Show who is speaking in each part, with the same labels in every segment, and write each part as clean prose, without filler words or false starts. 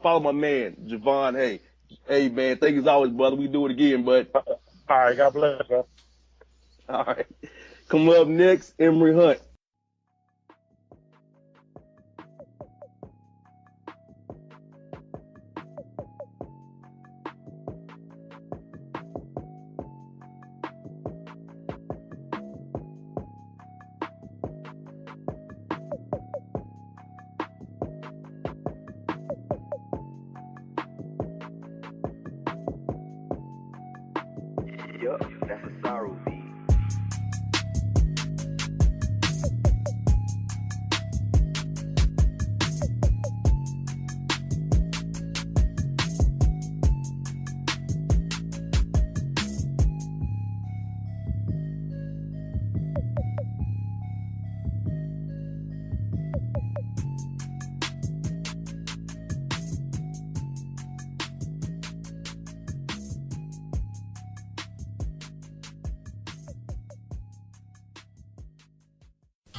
Speaker 1: Follow my man, Jovan Haye. Hey, man, thank you as always, brother. We do it again, bud.
Speaker 2: All right, God bless, man.
Speaker 1: All right. Coming up next, Emory Hunt.
Speaker 3: Yup, that's a sorrow beat.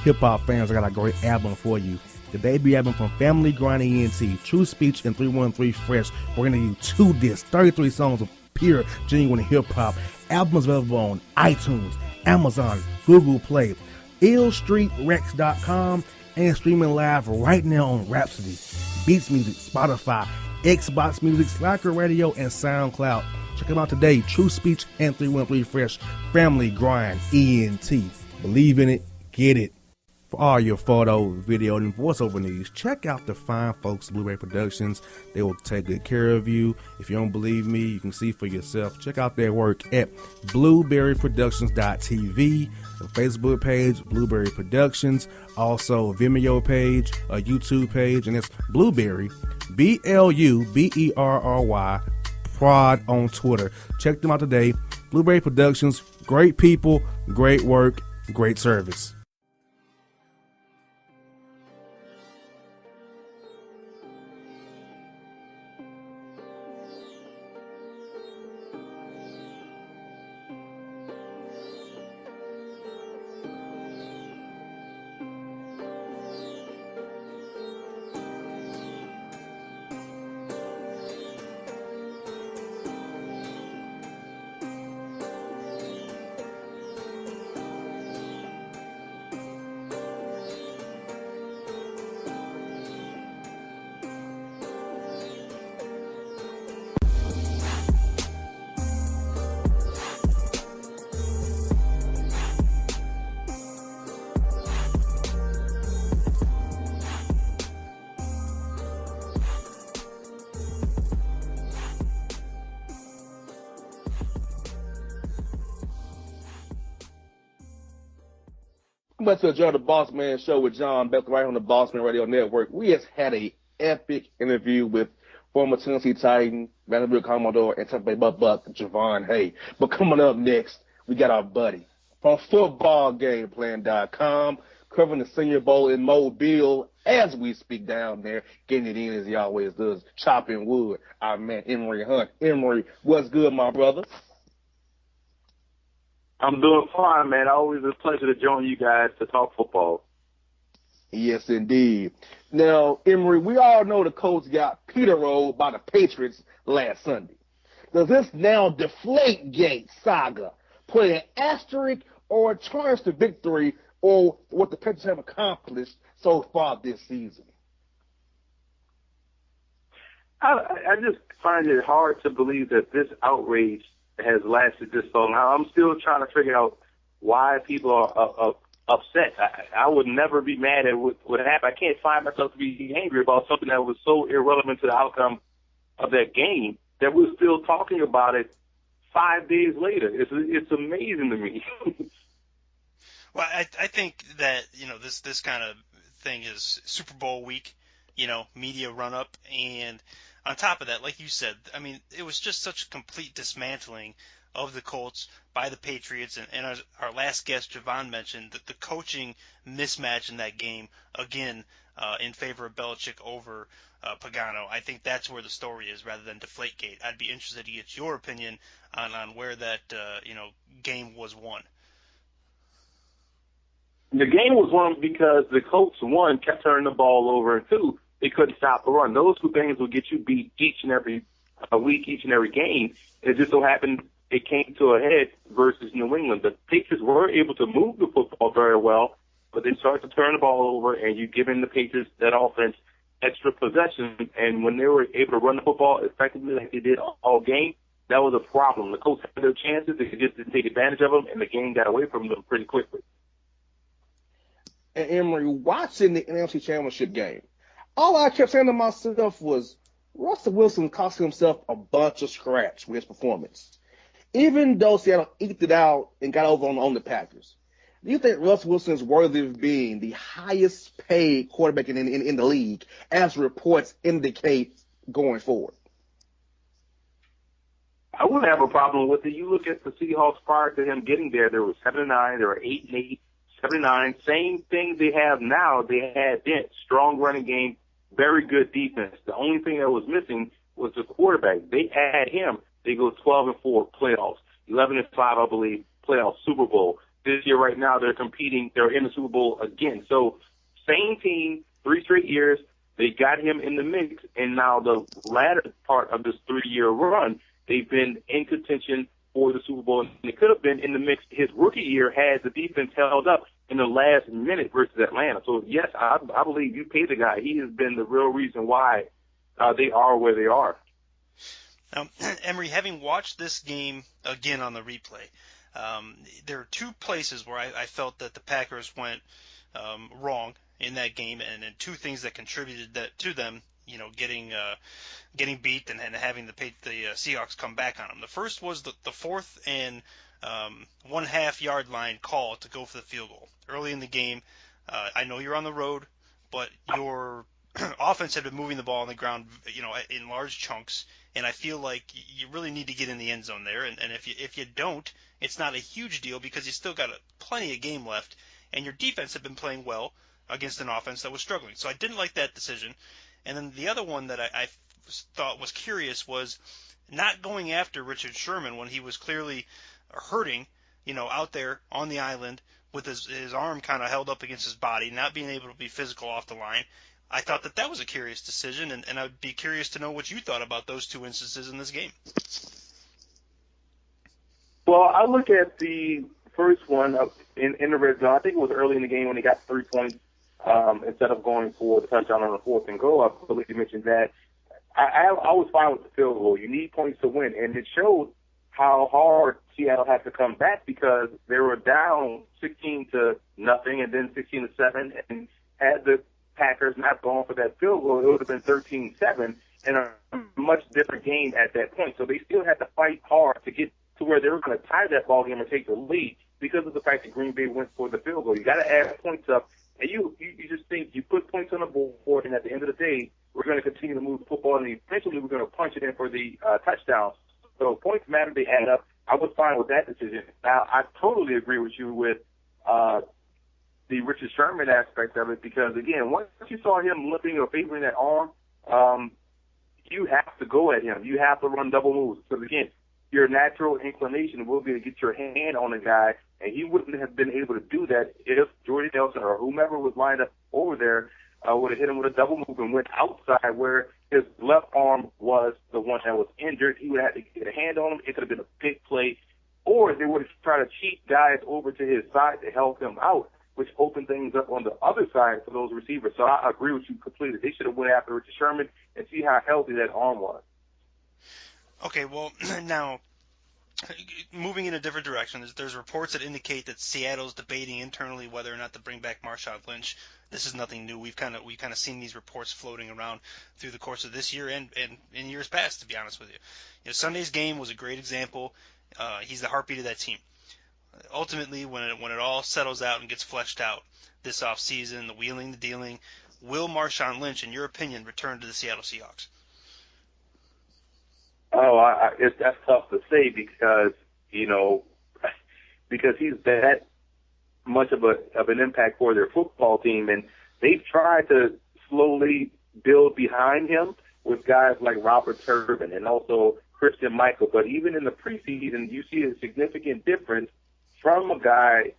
Speaker 4: Hip-hop fans, I got a great album for you. The debut album from Family Grind ENT, True Speech and 313 Fresh. We're going to do 2 discs, 33 songs of pure, genuine hip-hop. Albums available on iTunes, Amazon, Google Play, illstreetrex.com, and streaming live right now on Rhapsody, Beats Music, Spotify, Xbox Music, Slacker Radio, and SoundCloud. Check them out today. True Speech and 313 Fresh. Family Grind ENT. Believe in it. Get it. For all your photo, video, and voiceover needs, check out the fine folks at Blueberry Productions. They will take good care of you. If you don't believe me, you can see for yourself. Check out their work at blueberryproductions.tv, the Facebook page, Blueberry Productions, also a Vimeo page, a YouTube page, and it's Blueberry, BLUBERRY, Prod on Twitter. Check them out today. Blueberry Productions, great people, great work, great service.
Speaker 1: Much to enjoy the Bossman Show with John Beckler right on the Bossman Radio Network. We just had a epic interview with former Tennessee Titan, Vanderbilt Commodore, and Tampa Bay Buck, Jovan Haye. But coming up next, we got our buddy from footballgameplan.com covering the Senior Bowl in Mobile as we speak down there, getting it in as he always does, chopping wood. Our man Emory Hunt. Emory, what's good, my brother?
Speaker 2: I'm doing fine, man. Always a pleasure to join you guys to talk football.
Speaker 1: Yes, indeed. Now, Emory, we all know the Colts got Peter-rolled by the Patriots last Sunday. Does this now Deflategate saga put an asterisk or a charge to victory or what the Patriots have accomplished so far this season?
Speaker 2: I just find it hard to believe that this outrage has lasted this long. I'm still trying to figure out why people are upset. I would never be mad at what happened. I can't find myself to be angry about something that was so irrelevant to the outcome of that game that we're still talking about it 5 days later. It's amazing to me.
Speaker 5: Well, I think that, this kind of thing is Super Bowl week, media run up, and on top of that, like you said, I mean, it was just such a complete dismantling of the Colts by the Patriots. And as our last guest, Jovan, mentioned, that the coaching mismatch in that game, again, in favor of Belichick over Pagano. I think that's where the story is rather than Deflategate. I'd be interested to get your opinion on where that, game was won.
Speaker 2: The game was won because the Colts, one, kept turning the ball over, and two, they couldn't stop the run. Those two things will get you beat each and every week, each and every game. It just so happened it came to a head versus New England. The Patriots were able to move the football very well, but they started to turn the ball over, and you giving the Patriots that offense extra possession. And when they were able to run the football effectively like they did all game, that was a problem. The Colts had their chances. They just didn't take advantage of them, and the game got away from them pretty quickly.
Speaker 1: And Emory, watching the NFC Championship game, all I kept saying to myself was, Russell Wilson cost himself a bunch of scratch with his performance. Even though Seattle eked it out and got over on the Packers, do you think Russell Wilson is worthy of being the highest paid quarterback in the league, as reports indicate going forward?
Speaker 2: I wouldn't have a problem with it. You look at the Seahawks prior to him getting there, there were 7-9, there were 8-8, 7-9. Same thing they have now. They had then strong running game, very good defense. The only thing that was missing was the quarterback. They had him. They go 12-4 playoffs, 11-5, I believe, playoffs, Super Bowl. This year, right now, they're competing. They're in the Super Bowl again. So same team, 3 straight years. They got him in the mix, and now the latter part of this 3-year run, they've been in contention for the Super Bowl, and they could have been in the mix. His rookie year had the defense held up in the last minute versus Atlanta. So, yes, I believe you pay the guy. He has been the real reason why they are where they are.
Speaker 5: Now, Emory, having watched this game again on the replay, there are two places where I felt that the Packers went wrong in that game, and two things that contributed to them, getting beat and having the Seahawks come back on them. The first was the 4th and 1/2 yard line call to go for the field goal early in the game. I know you're on the road, but your offense had been moving the ball on the ground, in large chunks, and I feel like you really need to get in the end zone there. And if you don't, it's not a huge deal because you still got plenty of game left, and your defense had been playing well against an offense that was struggling. So I didn't like that decision. And then the other one that I thought was curious was not going after Richard Sherman when he was clearly hurting, out there on the island with his arm kind of held up against his body, not being able to be physical off the line. I thought that was a curious decision, and I'd be curious to know what you thought about those two instances in this game.
Speaker 2: Well, I look at the first one in the red zone. I think it was early in the game when he got 3 points instead of going for the touchdown on the 4th and goal. I believe you mentioned that. I was fine with the field goal. You need points to win, and it showed how hard Seattle had to come back because they were down 16-0 and then 16-7, and had the Packers not gone for that field goal, it would have been 13-7 and a much different game at that point. So they still had to fight hard to get to where they were going to tie that ball game or take the lead because of the fact that Green Bay went for the field goal. You got to add points up, and you just think you put points on the board, and at the end of the day, we're going to continue to move the football, and eventually we're going to punch it in for the touchdowns. So points matter; they add up. I was fine with that decision. Now I totally agree with you with the Richard Sherman aspect of it because, again, once you saw him limping or favoring that arm, you have to go at him. You have to run double moves. Because, again, your natural inclination will be to get your hand on a guy, and he wouldn't have been able to do that if Jordy Nelson or whomever was lined up over there would have hit him with a double move and went outside where his left arm was the one that was injured. He would have to get a hand on him. It could have been a big play. Or they would have tried to cheat guys over to his side to help him out, which opened things up on the other side for those receivers. So I agree with you completely. They should have went after Richard Sherman and see how healthy that arm was.
Speaker 5: Okay, well, now, moving in a different direction, there's reports that indicate that Seattle's debating internally whether or not to bring back Marshawn Lynch. This is nothing new. We've kind of seen these reports floating around through the course of this year and in years past, to be honest with you. Sunday's game was a great example. He's the heartbeat of that team. Ultimately, when it all settles out and gets fleshed out this offseason, the wheeling, the dealing, will Marshawn Lynch, in your opinion, return to the Seattle Seahawks?
Speaker 2: Oh, that's tough to say because he's that much of an impact for their football team, and they've tried to slowly build behind him with guys like Robert Turbin and also Christian Michael. But even in the preseason, you see a significant difference from a guy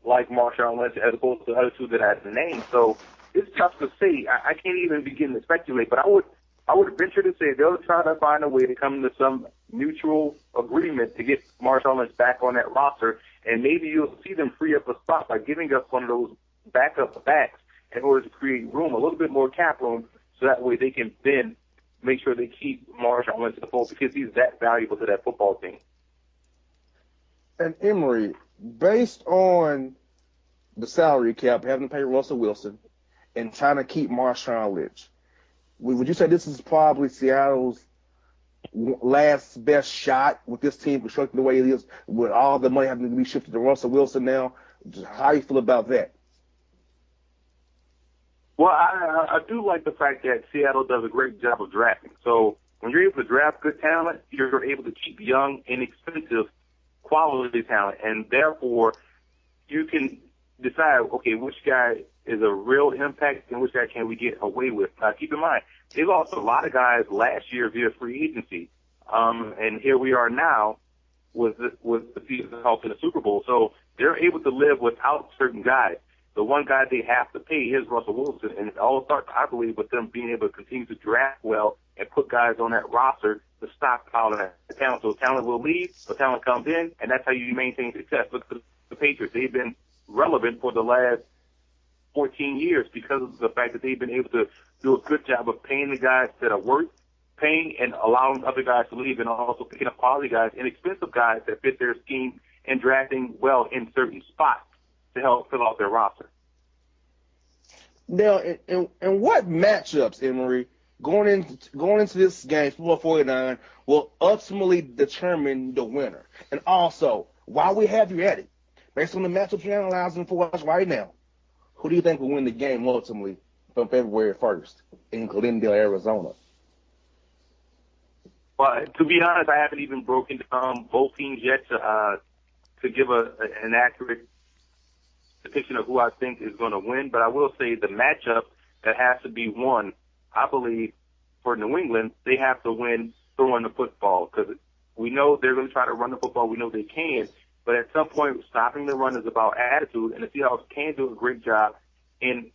Speaker 2: like Marshawn Lynch as opposed to the other two that I named. So it's tough to say. I can't even begin to speculate, but I would venture to say they'll try to find a way to come to some mutual agreement to get Marshawn Lynch back on that roster, and maybe you'll see them free up a spot by giving up one of those backup backs in order to create room, a little bit more cap room, so that way they can then make sure they keep Marshawn Lynch in the fold because he's that valuable to that football team.
Speaker 1: And Emory, based on the salary cap, having to pay Russell Wilson, and trying to keep Marshawn Lynch, would you say this is probably Seattle's last best shot with this team constructed the way it is, with all the money having to be shifted to Russell Wilson now? How do you feel about that?
Speaker 2: Well, I do like the fact that Seattle does a great job of drafting. So when you're able to draft good talent, you're able to keep young, inexpensive, quality talent, and therefore you can decide, okay, which guy is a real impact and which guy can we get away with. Keep in mind, they lost a lot of guys last year via free agency, and here we are now with the season help in the Super Bowl. So they're able to live without certain guys. The one guy they have to pay is Russell Wilson, and it all starts, I believe, with them being able to continue to draft well and put guys on that roster to stockpile that talent. So talent will leave, but talent comes in, and that's how you maintain success. Look at the Patriots. They've been relevant for the last 14 years because of the fact that they've been able to do a good job of paying the guys that are worth paying and allowing other guys to leave, and also picking up quality guys, inexpensive guys that fit their scheme, and drafting well in certain spots to help fill out their roster.
Speaker 1: Now, and what matchups, Emory, going into this game, 49, will ultimately determine the winner? And also, while we have you at it, based on the matchups you're analyzing for us right now, who do you think will win the game ultimately from February 1st in Glendale, Arizona?
Speaker 2: Well, to be honest, I haven't even broken down both teams yet to give an accurate depiction of who I think is going to win. But I will say the matchup that has to be won, I believe, for New England, they have to win throwing the football, because we know they're going to try to run the football. We know they can. But at some point, stopping the run is about attitude, and the Seahawks can do a great job in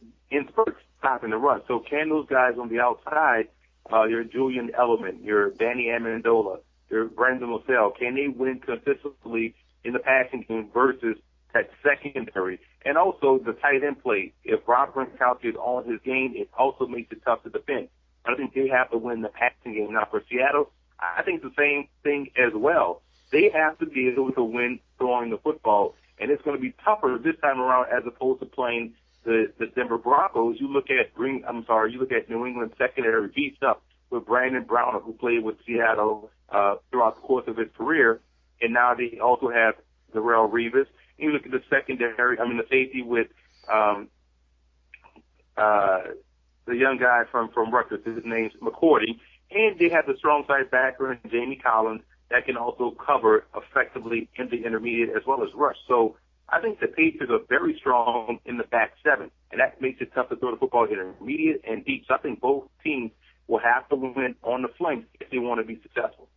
Speaker 2: spurts stopping the run. So can those guys on the outside, your Julian Edelman, your Danny Amendola, your Brandon LaSalle, can they win consistently in the passing game versus that secondary? And also the tight end play. If Rob Gronkowski is on his game, it also makes it tough to defend. I think they have to win the passing game. Now for Seattle, I think the same thing as well. They have to be able to win throwing the football, and it's going to be tougher this time around as opposed to playing the Denver Broncos. You look at New England secondary beats up with Brandon Browner, who played with Seattle throughout the course of his career, and now they also have Darrelle Revis. You look at the the safety with the young guy from Rutgers, his name's McCourty, and they have the strong side backer in Jamie Collins that can also cover effectively in the intermediate as well as rush. So I think the Patriots are very strong in the back seven, and that makes it tough to throw the football intermediate and deep. So I think both teams will have to win on the flanks if they want to be successful.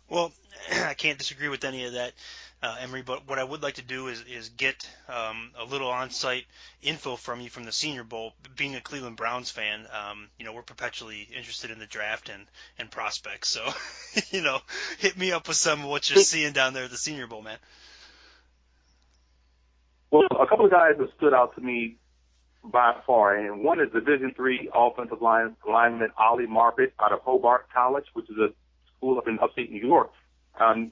Speaker 5: Well, I can't disagree with any of that, Emory, but what I would like to do is get a little on-site info from you from the Senior Bowl. Being a Cleveland Browns fan, we're perpetually interested in the draft and prospects. So, hit me up with some of what you're seeing down there at the Senior Bowl, man.
Speaker 2: Well, a couple of guys have stood out to me by far, and one is Division III offensive lineman Ollie Marpet out of Hobart College, which is a school up in upstate New York.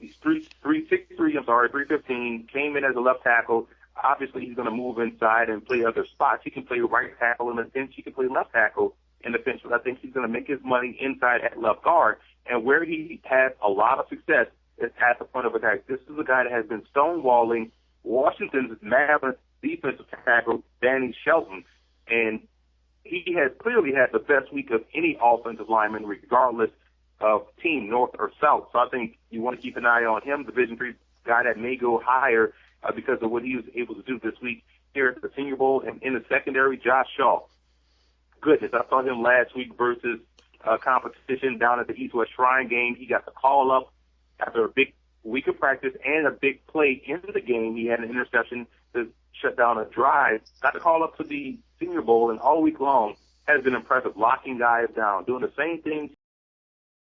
Speaker 2: He's 315, came in as a left tackle. Obviously, he's going to move inside and play other spots. He can play right tackle in the pinch. He can play left tackle in the pinch. But I think he's going to make his money inside at left guard. And where he has a lot of success is at the front of attack. This is a guy that has been stonewalling Washington's Mavericks defensive tackle, Danny Shelton. And he has clearly had the best week of any offensive lineman, regardless of team, north or south. So I think you want to keep an eye on him, Division III guy that may go higher because of what he was able to do this week here at the Senior Bowl. And in the secondary, Josh Shaw. Goodness, I saw him last week versus competition down at the East-West Shrine game. He got the call up after a big week of practice and a big play in the game. He had an interception to shut down a drive, got the call up to the Senior Bowl, and all week long has been impressive, locking guys down, doing the same things